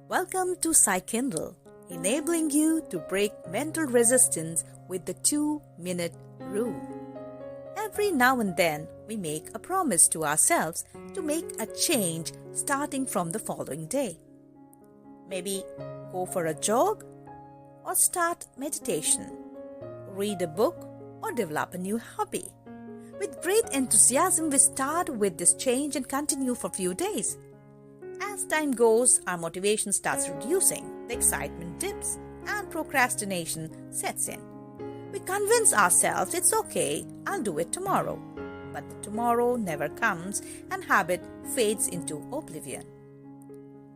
Welcome to PsychKindle, enabling you to break mental resistance with the 2-minute rule. Every now and then, we make a promise to ourselves to make a change starting from the following day. Maybe go for a jog or start meditation, read a book or develop a new hobby. With great enthusiasm, we start with this change and continue for a few days. As time goes, our motivation starts reducing, the excitement dips, and procrastination sets in. We convince ourselves it's okay, I'll do it tomorrow. But the tomorrow never comes and habit fades into oblivion.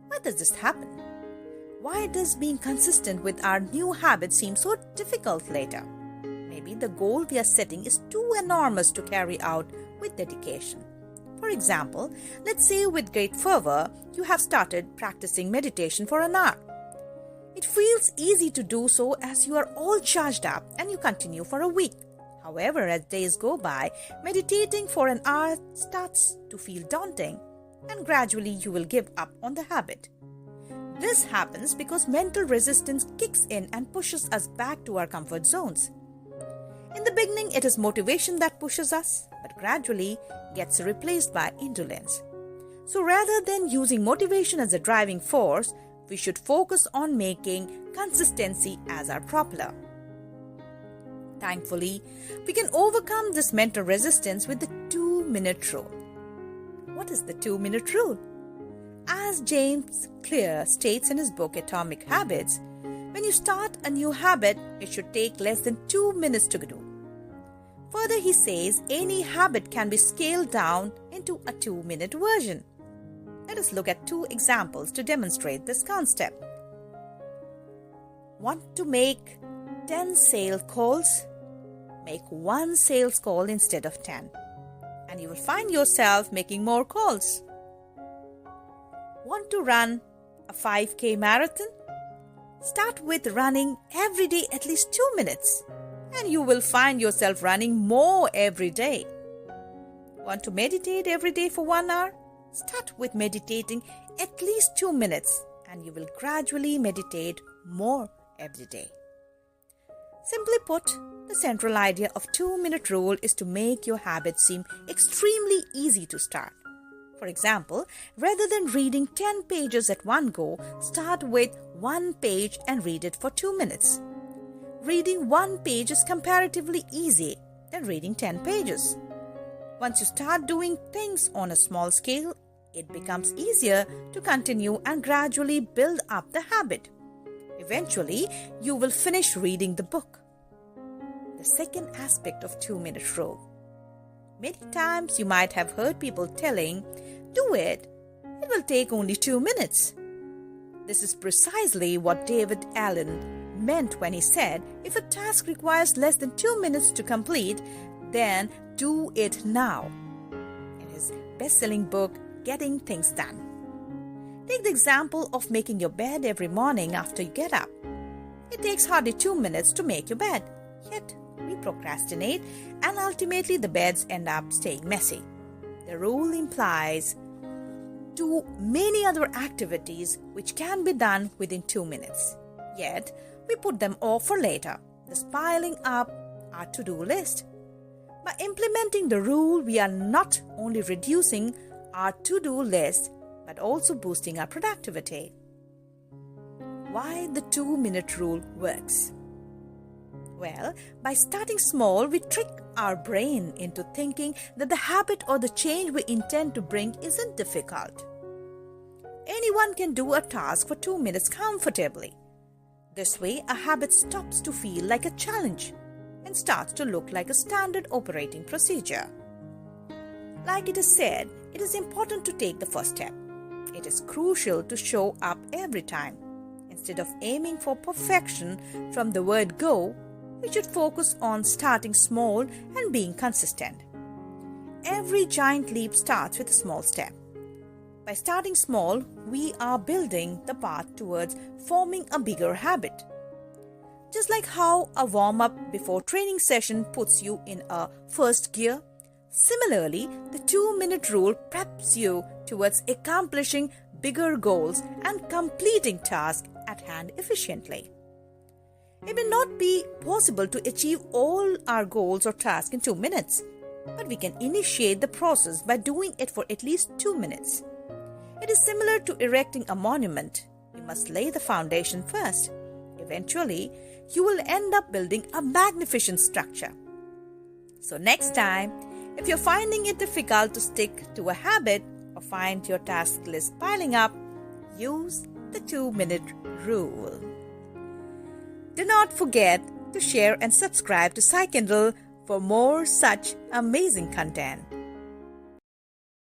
Why does this happen? Why does being consistent with our new habits seem so difficult later? Maybe the goal we are setting is too enormous to carry out with dedication. For example, let's say with great fervor, you have started practicing meditation for an hour. It feels easy to do so as you are all charged up and you continue for a week. However, as days go by, meditating for an hour starts to feel daunting and gradually you will give up on the habit. This happens because mental resistance kicks in and pushes us back to our comfort zones. In the beginning, it is motivation that pushes us, but gradually gets replaced by indolence. So rather than using motivation as a driving force, we should focus on making consistency as our propeller. Thankfully, we can overcome this mental resistance with the 2-minute rule. What is the 2-minute rule? As James Clear states in his book Atomic Habits, when you start a new habit, it should take less than 2 minutes to do. Further, he says any habit can be scaled down into a 2-minute version. Let us look at 2 examples to demonstrate this concept. Want to make 10 sales calls? Make 1 sales call instead of 10, and you will find yourself making more calls. Want to run a 5K marathon? Start with running every day at least 2 minutes, and you will find yourself running more every day. Want to meditate every day for 1 hour? Start with meditating at least 2 minutes, and you will gradually meditate more every day. Simply put, the central idea of 2-minute rule is to make your habits seem extremely easy to start. For example, rather than reading 10 pages at one go, start with 1 page and read it for 2 minutes. Reading 1 page is comparatively easy than reading 10 pages. Once you start doing things on a small scale, it becomes easier to continue and gradually build up the habit. Eventually, you will finish reading the book. The second aspect of 2-minute rule. Many times you might have heard people telling, do it will take only 2 minutes. This is precisely what David Allen meant when he said, if a task requires less than 2 minutes to complete, then do it now. In his best-selling book, Getting Things Done. Take the example of making your bed every morning after you get up. It takes hardly 2 minutes to make your bed, yet we procrastinate and ultimately the beds end up staying messy. The rule implies do many other activities which can be done within 2 minutes. Yet, we put them off for later, thus piling up our to-do list. By implementing the rule, we are not only reducing our to-do list, but also boosting our productivity. Why the 2-minute rule works? Well, by starting small, we trick our brain into thinking that the habit or the change we intend to bring isn't difficult. Anyone can do a task for 2 minutes comfortably. This way, a habit stops to feel like a challenge and starts to look like a standard operating procedure. Like it is said, it is important to take the first step. It is crucial to show up every time. Instead of aiming for perfection from the word go, we should focus on starting small and being consistent. Every giant leap starts with a small step. By starting small, we are building the path towards forming a bigger habit. Just like how a warm-up before training session puts you in a first gear, similarly, the 2-minute rule preps you towards accomplishing bigger goals and completing tasks at hand efficiently. It may not be possible to achieve all our goals or tasks in 2 minutes, but we can initiate the process by doing it for at least 2 minutes. It is similar to erecting a monument. You must lay the foundation first. Eventually, you will end up building a magnificent structure. So next time, if you're finding it difficult to stick to a habit or find your task list piling up, use the 2-minute rule. Do not forget to share and subscribe to PsychKindle for more such amazing content.